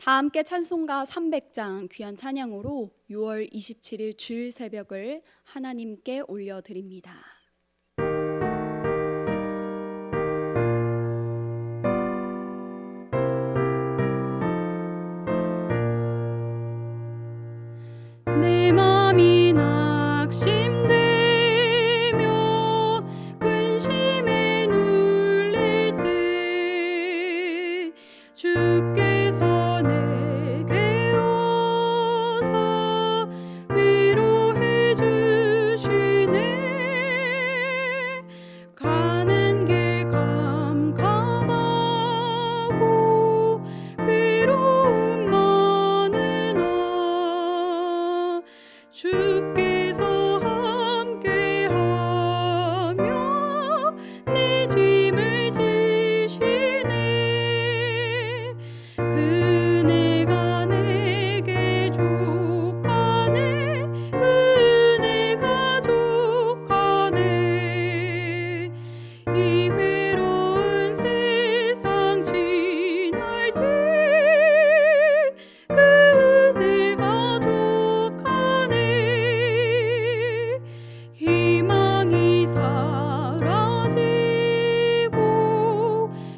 다 함께 찬송가 300장 귀한 찬양으로 6월 27일 주일 새벽을 하나님께 올려드립니다. 내 맘이 낙심되며 근심에 눌릴 때 주께서 내게 오사 위로해 주시네. 가는 길 캄캄하고 괴로움 많으나 주께서 함께하며 내 짐을 지시네. 그네가 내게 족하네. 그네가 족하네. 이 외로운 세상 지날 때 그네가 족하네. 희망이 사라지고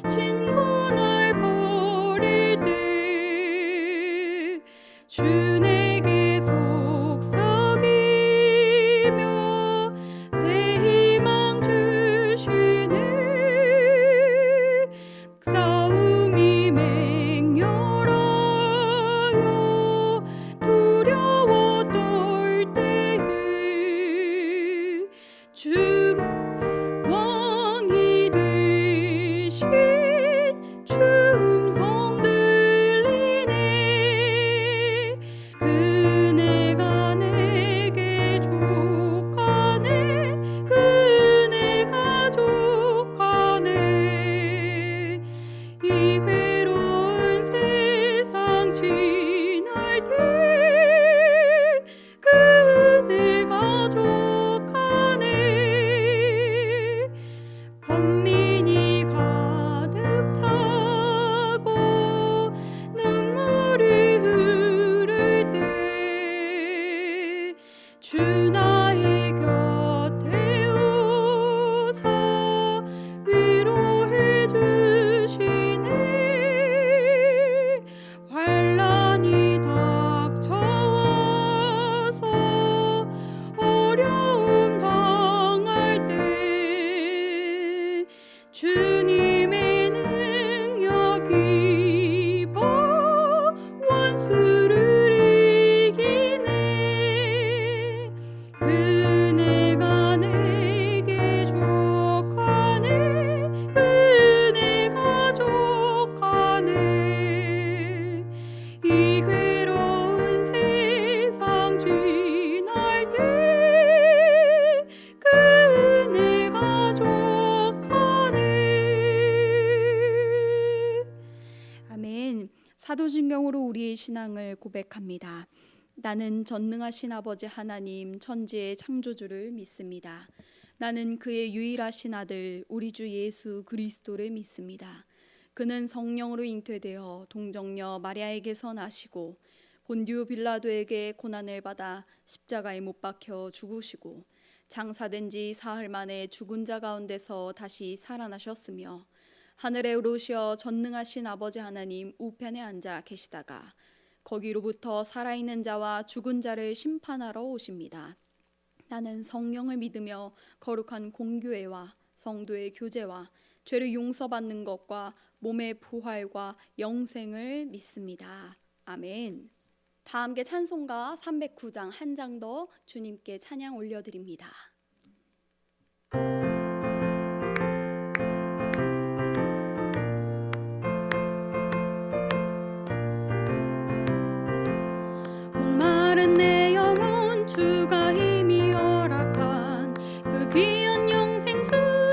친구 날 버릴 때 주 내게 속삭이며 새 희망 주시네. 싸움이 맹렬하여 두려워 떨 때에 주 왕이 되신 주 음성 들리네. 그네가 내게 족하네. 그네가 족하네. 이 외로운 세상 지날 때 그네가 족하네. 번민이 가득 차고 눈물이 흐를 때 주 나의 곁에 오사 위로해 주시네. 환난이 닥쳐와서 어려움 당할 때 주님의 능력 입어 원수를 이기네. 그네가 내게 족하네. 그네가 족하네. 이 괴로운 세상 지날 때 그네가 족하네. 아멘. 사도신경으로 우리의 신앙을 고백합니다. 나는 전능하신 아버지 하나님 천지의 창조주를 믿습니다. 나는 그의 유일하신 아들 우리 주 예수 그리스도를 믿습니다. 그는 성령으로 잉태되어 동정녀 마리아에게서 나시고 본디오 빌라도에게 고난을 받아 십자가에 못 박혀 죽으시고 장사된 지 사흘 만에 죽은 자 가운데서 다시 살아나셨으며 하늘에 오르시어 전능하신 아버지 하나님 우편에 앉아 계시다가 거기로부터 살아있는 자와 죽은 자를 심판하러 오십니다. 나는 성령을 믿으며 거룩한 공교회와 성도의 교제와 죄를 용서받는 것과 몸의 부활과 영생을 믿습니다. 아멘. 다 함께 찬송가 309장 한 장 더 주님께 찬양 올려드립니다. 목마른 내 영혼 주가 힘이 허락한 그 귀한 영생수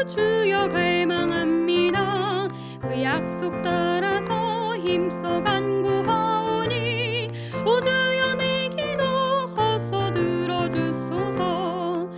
주여 갈망합니다. 그 약속 따라서 힘써 간구하오니 오 주여 내 기도 어서 들어주소서.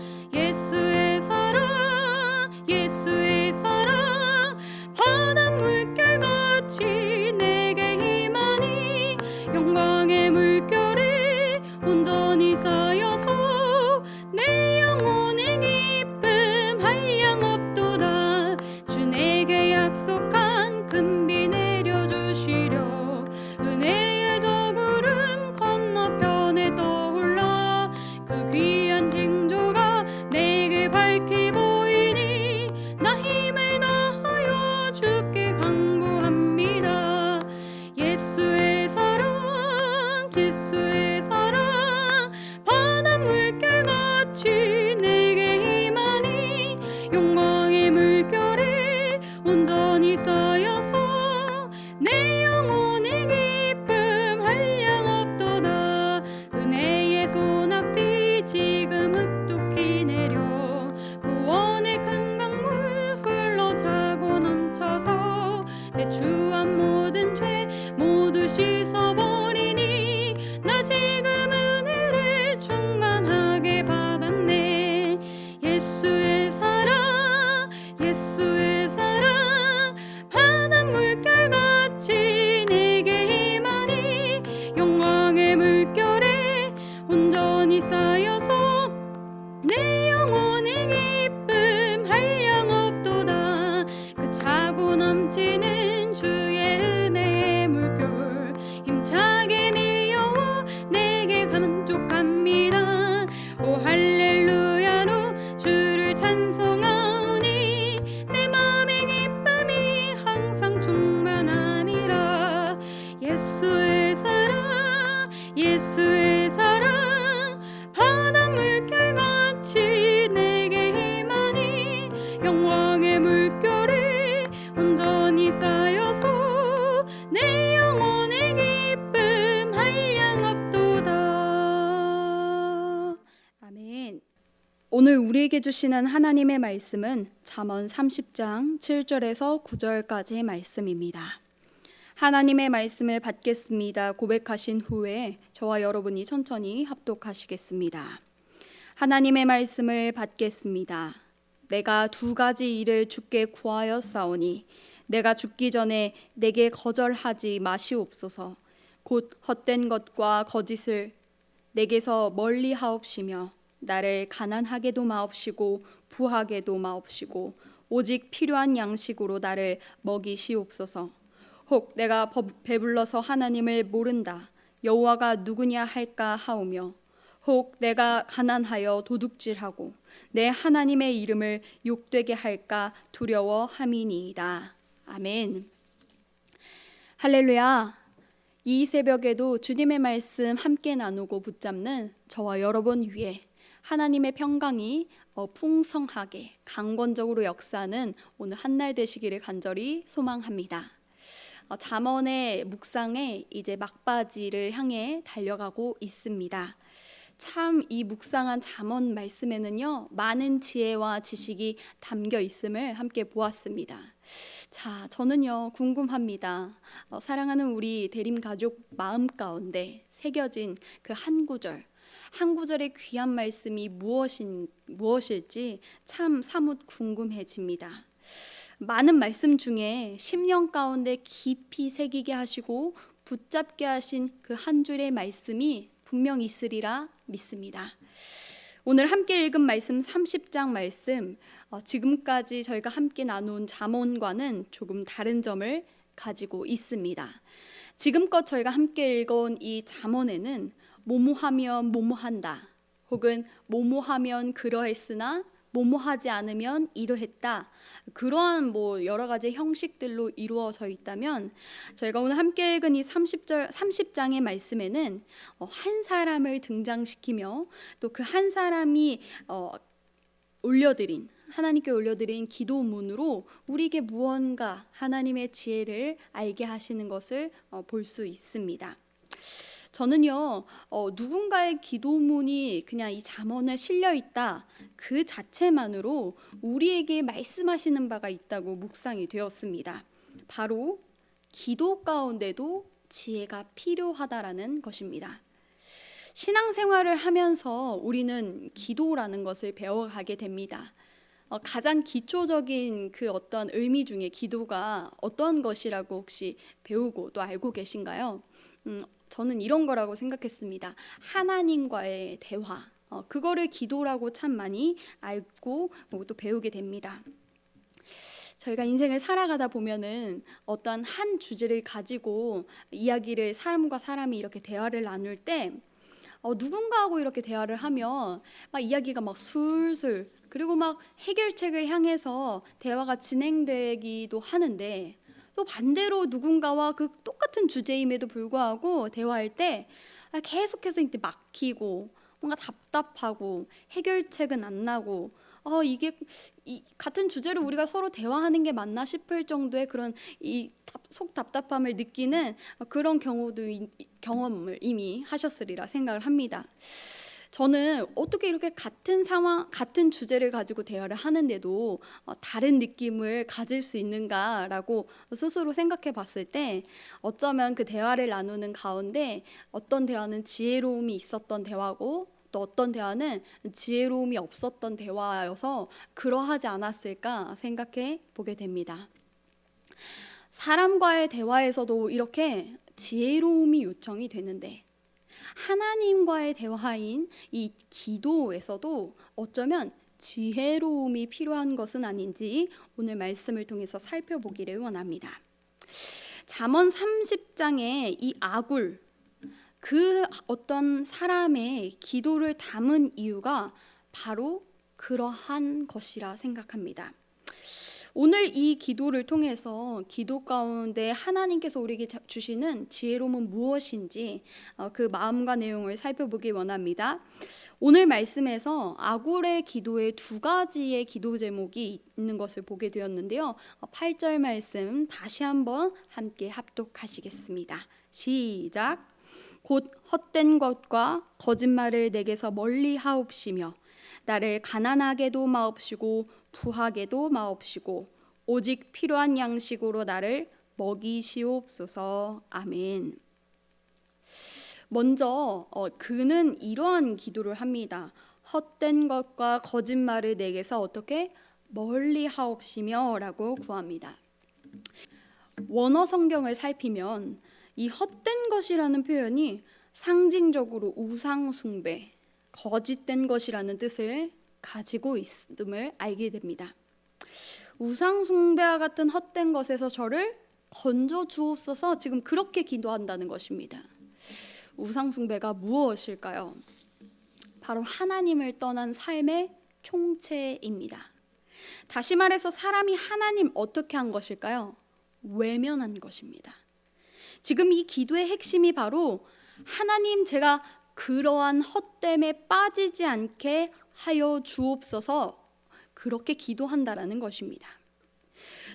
씻어버리니 나 지금 은혜를 충만하게 받았네. 예수의 사랑 예수의 사랑 바닷 물결같이 내게 임하니 영광의 물결에 온전히 쌓여서 내 영혼의 기쁨 한량없도다. 그 차고 넘치는 주의 은혜의 물결 힘차게 밀려와 내게 감족합니다. 오 할렐루야로 주를 찬송하오니 내 맘의 기쁨이 항상 충만함이라. 예수의 사랑 예수의 사랑 바다 물결같이 내게 임하니 영광의 물결에 온전히 쌓여서 내 영혼의 기쁨 한량없도다. 아멘. 오늘 우리에게 주시는 하나님의 말씀은 잠언 30장 7절에서 9절까지의 말씀입니다. 하나님의 말씀을 받겠습니다 고백하신 후에 저와 여러분이 천천히 합독하시겠습니다. 하나님의 말씀을 받겠습니다. 내가 두 가지 일을 주께 구하였사오니 내가 죽기 전에 내게 거절하지 마시옵소서. 곧 헛된 것과 거짓을 내게서 멀리 하옵시며 나를 가난하게도 마옵시고 부하게도 마옵시고 오직 필요한 양식으로 나를 먹이시옵소서. 혹 내가 배불러서 하나님을 모른다 여호와가 누구냐 할까 하오며 혹 내가 가난하여 도둑질하고 내 하나님의 이름을 욕되게 할까 두려워함이니이다. 아멘. 할렐루야. 이 새벽에도 주님의 말씀 함께 나누고 붙잡는 저와 여러분 위에 하나님의 평강이 풍성하게 강권적으로 역사하는 오늘 한날 되시기를 간절히 소망합니다. 잠언의 묵상에 이제 막바지를 향해 달려가고 있습니다. 참 이 묵상한 잠언 말씀에는요 많은 지혜와 지식이 담겨 있음을 함께 보았습니다. 자, 저는요 궁금합니다. 사랑하는 우리 대림 가족 마음 가운데 새겨진 그 한 구절의 귀한 말씀이 무엇일지 참 사뭇 궁금해집니다. 많은 말씀 중에 10년 가운데 깊이 새기게 하시고 붙잡게 하신 그 한 줄의 말씀이 분명 있으리라 믿습니다. 오늘 함께 읽은 말씀 30장 말씀, 지금까지 저희가 함께 나눈 잠언과는 조금 다른 점을 가지고 있습니다. 지금껏 저희가 함께 읽어온 이 잠언에는 뭐뭐하면 뭐뭐한다, 혹은 뭐뭐하면 그러했으나 뭐뭐하지 않으면 이러했다, 그러한 여러 가지 형식들로 이루어져 있다면, 저희가 오늘 함께 읽은 이 30장의 말씀에는 한 사람을 등장시키며 또 그 한 사람이 하나님께 올려드린 기도문으로 우리에게 무언가 하나님의 지혜를 알게 하시는 것을 볼 수 있습니다. 저는요 누군가의 기도문이 그냥 이 잠언에 실려 있다 그 자체만으로 우리에게 말씀하시는 바가 있다고 묵상이 되었습니다. 바로 기도 가운데도 지혜가 필요하다라는 것입니다. 신앙생활을 하면서 우리는 기도라는 것을 배워가게 됩니다. 가장 기초적인 그 어떤 의미 중에 기도가 어떤 것이라고 혹시 배우고 또 알고 계신가요? 저는 이런 거라고 생각했습니다. 하나님과의 대화, 그거를 기도라고 참 많이 알고 또 배우게 됩니다. 저희가 인생을 살아가다 보면은 어떤 한 주제를 가지고 이야기를 사람과 사람이 이렇게 대화를 나눌 때 누군가하고 이렇게 대화를 하면 막 이야기가 막 술술, 그리고 막 해결책을 향해서 대화가 진행되기도 하는데, 또 반대로 누군가와 그 똑같은 주제임에도 불구하고 대화할 때 계속해서 이제 막히고 뭔가 답답하고 해결책은 안 나고 이게 같은 주제로 우리가 서로 대화하는 게 맞나 싶을 정도의 그런 속 답답함을 느끼는 그런 경험을 이미 하셨으리라 생각을 합니다. 저는 어떻게 이렇게 같은 상황, 같은 주제를 가지고 대화를 하는데도 다른 느낌을 가질 수 있는가라고 스스로 생각해 봤을 때 어쩌면 그 대화를 나누는 가운데 어떤 대화는 지혜로움이 있었던 대화고 또 어떤 대화는 지혜로움이 없었던 대화여서 그러하지 않았을까 생각해 보게 됩니다. 사람과의 대화에서도 이렇게 지혜로움이 요청이 되는데 하나님과의 대화인 이 기도에서도 어쩌면 지혜로움이 필요한 것은 아닌지 오늘 말씀을 통해서 살펴보기를 원합니다. 잠언 30장의 이 아굴, 그 어떤 사람의 기도를 담은 이유가 바로 그러한 것이라 생각합니다. 오늘 이 기도를 통해서 기도 가운데 하나님께서 우리에게 주시는 지혜로움은 무엇인지 그 마음과 내용을 살펴보기 원합니다. 오늘 말씀에서 아굴의 기도에 두 가지의 기도 제목이 있는 것을 보게 되었는데요. 8절 말씀 다시 한번 함께 합독하시겠습니다. 시작. 곧 헛된 것과 거짓말을 내게서 멀리 하옵시며 나를 가난하게도 마옵시고 부하게도 마옵시고 오직 필요한 양식으로 나를 먹이시옵소서. 아멘. 먼저 그는 이러한 기도를 합니다. 헛된 것과 거짓말을 내게서 어떻게 멀리 하옵시며 라고 구합니다. 원어 성경을 살피면 이 헛된 것이라는 표현이 상징적으로 우상 숭배, 거짓된 것이라는 뜻을 가지고 있음을 알게 됩니다. 우상 숭배와 같은 헛된 것에서 저를 건져 주옵소서, 지금 그렇게 기도한다는 것입니다. 우상 숭배가 무엇일까요? 바로 하나님을 떠난 삶의 총체입니다. 다시 말해서 사람이 하나님 어떻게 한 것일까요? 외면한 것입니다. 지금 이 기도의 핵심이 바로 하나님, 제가 그러한 헛됨에 빠지지 않게 하여 주옵소서, 그렇게 기도한다라는 것입니다.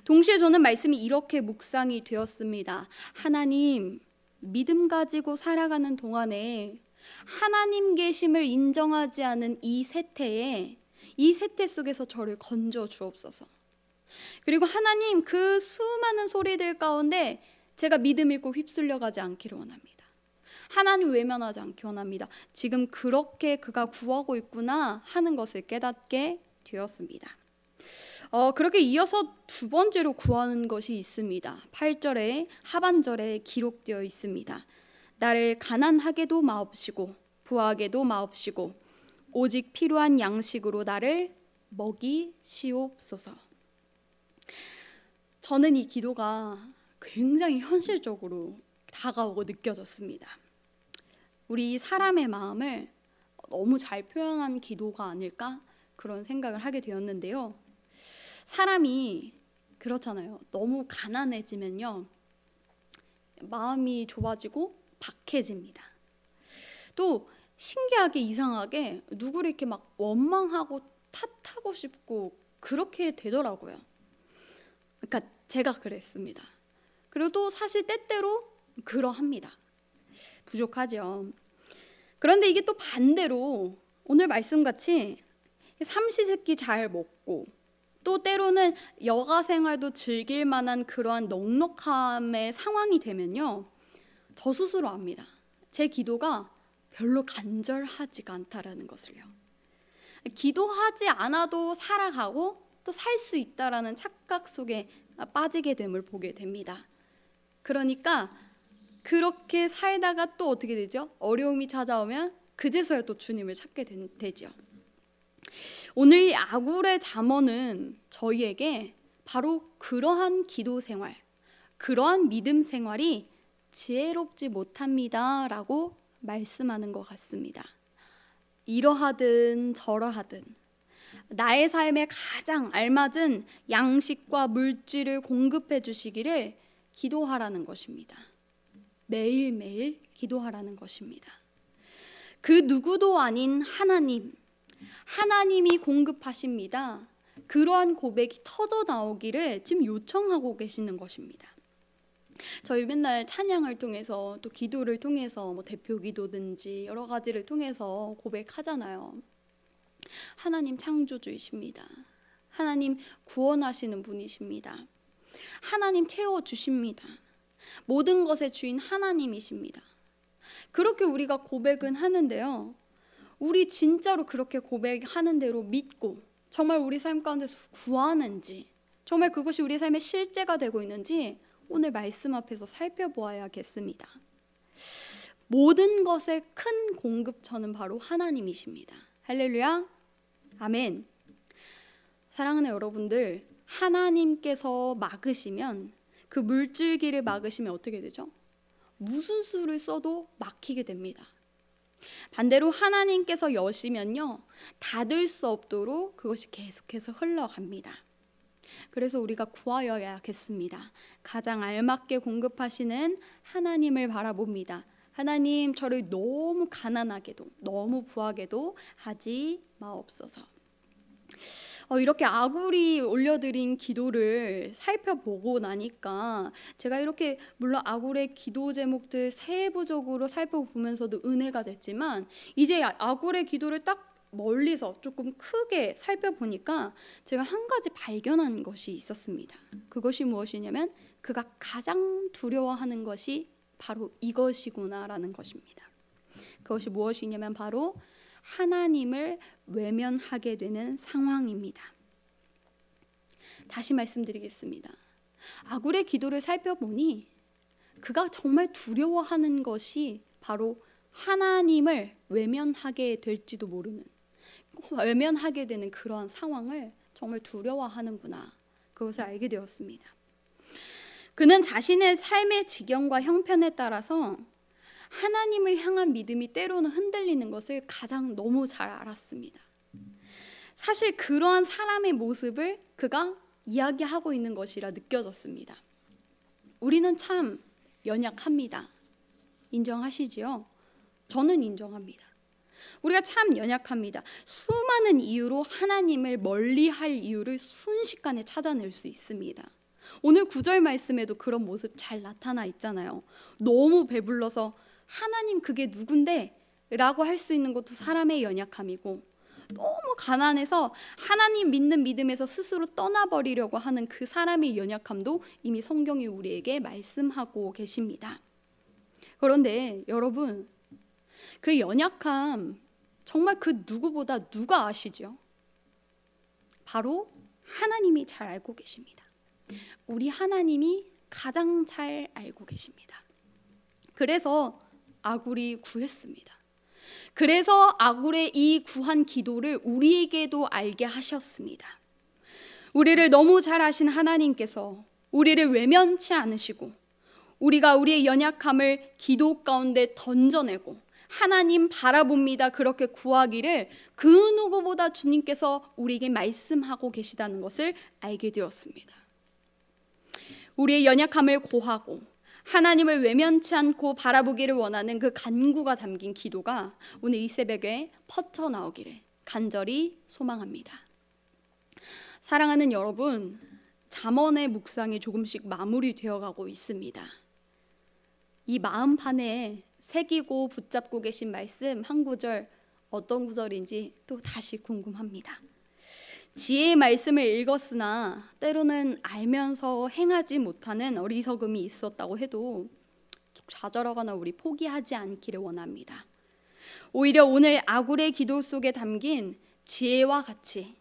동시에 저는 말씀이 이렇게 묵상이 되었습니다. 하나님, 믿음 가지고 살아가는 동안에 하나님 계심을 인정하지 않은 이 세태 속에서 저를 건져 주옵소서. 그리고 하나님, 그 수많은 소리들 가운데 제가 믿음 잃고 휩쓸려 가지 않기를 원합니다. 하나님 외면하지 않기 원합니다. 지금 그렇게 그가 구하고 있구나 하는 것을 깨닫게 되었습니다. 그렇게 이어서 두 번째로 구하는 것이 있습니다. 8절에 하반절에 기록되어 있습니다. 나를 가난하게도 마옵시고 부하게도 마옵시고 오직 필요한 양식으로 나를 먹이시옵소서. 저는 이 기도가 굉장히 현실적으로 다가오고 느껴졌습니다. 우리 사람의 마음을 너무 잘 표현한 기도가 아닐까 그런 생각을 하게 되었는데요. 사람이 그렇잖아요. 너무 가난해지면요, 마음이 좁아지고 박해집니다. 또 신기하게 이상하게 누구를 이렇게 막 원망하고 탓하고 싶고 그렇게 되더라고요. 그러니까 제가 그랬습니다. 그리고 또 사실 때때로 그러합니다. 부족하죠. 그런데 이게 또 반대로 오늘 말씀같이 삼시세끼 잘 먹고 또 때로는 여가 생활도 즐길 만한 그러한 넉넉함의 상황이 되면요, 저 스스로 압니다. 제 기도가 별로 간절하지가 않다라는 것을요. 기도하지 않아도 살아가고 또 살 수 있다라는 착각 속에 빠지게 됨을 보게 됩니다. 그러니까 그렇게 살다가 또 어떻게 되죠? 어려움이 찾아오면 그제서야 또 주님을 찾게 되죠. 오늘 이 아굴의 잠언은 저희에게 바로 그러한 기도 생활, 그러한 믿음 생활이 지혜롭지 못합니다 라고 말씀하는 것 같습니다. 이러하든 저러하든 나의 삶에 가장 알맞은 양식과 물질을 공급해 주시기를 기도하라는 것입니다. 매일매일 기도하라는 것입니다. 그 누구도 아닌 하나님이 공급하십니다. 그러한 고백이 터져 나오기를 지금 요청하고 계시는 것입니다. 저희 맨날 찬양을 통해서 또 기도를 통해서 뭐 대표 기도든지 여러 가지를 통해서 고백하잖아요. 하나님 창조주이십니다. 하나님 구원하시는 분이십니다. 하나님 채워주십니다. 모든 것의 주인 하나님이십니다. 그렇게 우리가 고백은 하는데요, 우리 진짜로 그렇게 고백하는 대로 믿고 정말 우리 삶 가운데서 구하는지, 정말 그것이 우리 삶의 실제가 되고 있는지 오늘 말씀 앞에서 살펴보아야겠습니다. 모든 것의 큰 공급처는 바로 하나님이십니다. 할렐루야, 아멘. 사랑하는 여러분들, 하나님께서 막으시면, 그 물줄기를 막으시면 어떻게 되죠? 무슨 수를 써도 막히게 됩니다. 반대로 하나님께서 여시면요, 닫을 수 없도록 그것이 계속해서 흘러갑니다. 그래서 우리가 구하여야겠습니다. 가장 알맞게 공급하시는 하나님을 바라봅니다. 하나님, 저를 너무 가난하게도 너무 부하게도 하지 마옵소서. 이렇게 아굴이 올려드린 기도를 살펴보고 나니까 제가 이렇게 물론 아굴의 기도 제목들 세부적으로 살펴보면서도 은혜가 됐지만, 이제 아굴의 기도를 딱 멀리서 조금 크게 살펴보니까 제가 한 가지 발견한 것이 있었습니다. 그것이 무엇이냐면 그가 가장 두려워하는 것이 바로 이것이구나라는 것입니다. 그것이 무엇이냐면 바로 하나님을 외면하게 되는 상황입니다. 다시 말씀드리겠습니다. 아굴의 기도를 살펴보니 그가 정말 두려워하는 것이 바로 하나님을 외면하게 될지도 모르는, 외면하게 되는 그러한 상황을 정말 두려워하는구나, 그것을 알게 되었습니다. 그는 자신의 삶의 지경과 형편에 따라서 하나님을 향한 믿음이 때로는 흔들리는 것을 가장 너무 잘 알았습니다. 사실 그러한 사람의 모습을 그가 이야기하고 있는 것이라 느껴졌습니다. 우리는 참 연약합니다. 인정하시지요? 저는 인정합니다. 우리가 참 연약합니다. 수많은 이유로 하나님을 멀리할 이유를 순식간에 찾아낼 수 있습니다. 오늘 9절 말씀에도 그런 모습 잘 나타나 있잖아요. 너무 배불러서 하나님 그게 누군데? 라고 할 수 있는 것도 사람의 연약함이고, 너무 가난해서 하나님 믿는 믿음에서 스스로 떠나버리려고 하는 그 사람의 연약함도 이미 성경이 우리에게 말씀하고 계십니다. 그런데 여러분, 그 연약함 정말 그 누구보다 누가 아시죠? 바로 하나님이 잘 알고 계십니다. 우리 하나님이 가장 잘 알고 계십니다. 그래서 아굴이 구했습니다. 그래서 아굴의 이 구한 기도를 우리에게도 알게 하셨습니다. 우리를 너무 잘 아신 하나님께서 우리를 외면치 않으시고, 우리가 우리의 연약함을 기도 가운데 던져내고 하나님 바라봅니다 그렇게 구하기를 그 누구보다 주님께서 우리에게 말씀하고 계시다는 것을 알게 되었습니다. 우리의 연약함을 고하고 하나님을 외면치 않고 바라보기를 원하는 그 간구가 담긴 기도가 오늘 이 새벽에 퍼져나오기를 간절히 소망합니다. 사랑하는 여러분, 잠언의 묵상이 조금씩 마무리되어 가고 있습니다. 이 마음판에 새기고 붙잡고 계신 말씀 한 구절, 어떤 구절인지 또 다시 궁금합니다. 지혜의 말씀을 읽었으나 때로는 알면서 행하지 못하는 어리석음이 있었다고 해도 좌절하거나 우리 포기하지 않기를 원합니다. 오히려 오늘 아굴의 기도 속에 담긴 지혜와 같이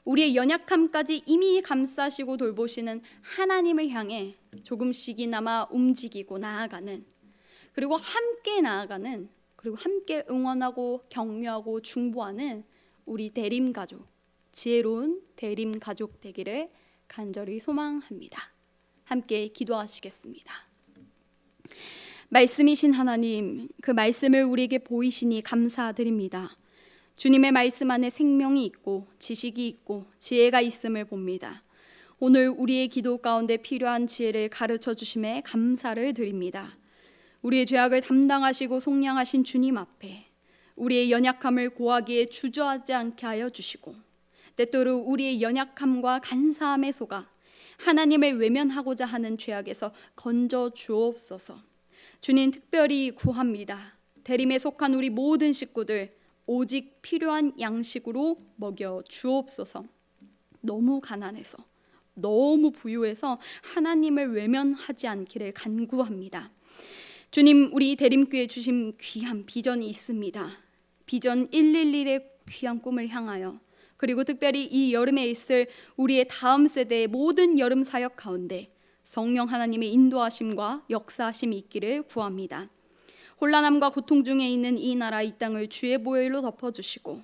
우리의 연약함까지 이미 감싸시고 돌보시는 하나님을 향해 조금씩이나마 움직이고 나아가는, 그리고 함께 나아가는, 그리고 함께 응원하고 격려하고 중보하는 우리 대림 가족, 지혜로운 대림 가족 되기를 간절히 소망합니다. 함께 기도하시겠습니다. 말씀이신 하나님, 그 말씀을 우리에게 보이시니 감사드립니다. 주님의 말씀 안에 생명이 있고 지식이 있고 지혜가 있음을 봅니다. 오늘 우리의 기도 가운데 필요한 지혜를 가르쳐 주심에 감사를 드립니다. 우리의 죄악을 담당하시고 속량하신 주님 앞에 우리의 연약함을 고하기에 주저하지 않게 하여 주시고, 때때로 우리의 연약함과 간사함에 속아 하나님을 외면하고자 하는 죄악에서 건져 주옵소서. 주님 특별히 구합니다. 대림에 속한 우리 모든 식구들 오직 필요한 양식으로 먹여 주옵소서. 너무 가난해서, 너무 부유해서 하나님을 외면하지 않기를 간구합니다. 주님, 우리 대림교회 주신 귀한 비전이 있습니다. 비전 111의 귀한 꿈을 향하여, 그리고 특별히 이 여름에 있을 우리의 다음 세대의 모든 여름 사역 가운데 성령 하나님의 인도하심과 역사하심이 있기를 구합니다. 혼란함과 고통 중에 있는 이 나라 이 땅을 주의 보혈로 덮어주시고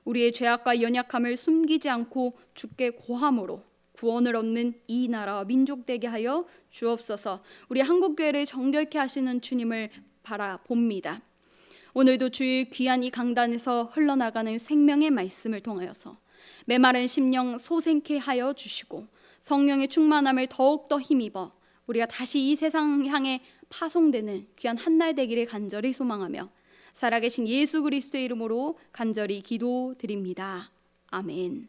우리의 죄악과 연약함을 숨기지 않고 주께 고함으로 구원을 얻는 이 나라와 민족 되게 하여 주옵소서. 우리 한국교회를 정결케 하시는 주님을 바라봅니다. 오늘도 주의 귀한 이 강단에서 흘러나가는 생명의 말씀을 통하여서 메마른 심령 소생케 하여 주시고 성령의 충만함을 더욱더 힘입어 우리가 다시 이 세상 향해 파송되는 귀한 한날 되기를 간절히 소망하며 살아계신 예수 그리스도의 이름으로 간절히 기도드립니다. 아멘.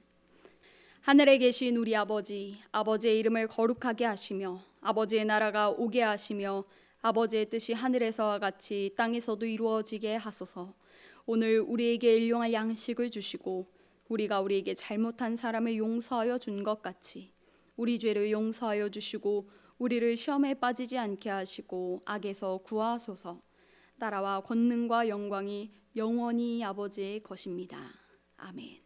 하늘에 계신 우리 아버지, 아버지의 이름을 거룩하게 하시며 아버지의 나라가 오게 하시며 아버지의 뜻이 하늘에서와 같이 땅에서도 이루어지게 하소서. 오늘 우리에게 일용할 양식을 주시고 우리가 우리에게 잘못한 사람을 용서하여 준 것 같이 우리 죄를 용서하여 주시고 우리를 시험에 빠지지 않게 하시고 악에서 구하소서. 나라와 권능과 영광이 영원히 아버지의 것입니다. 아멘.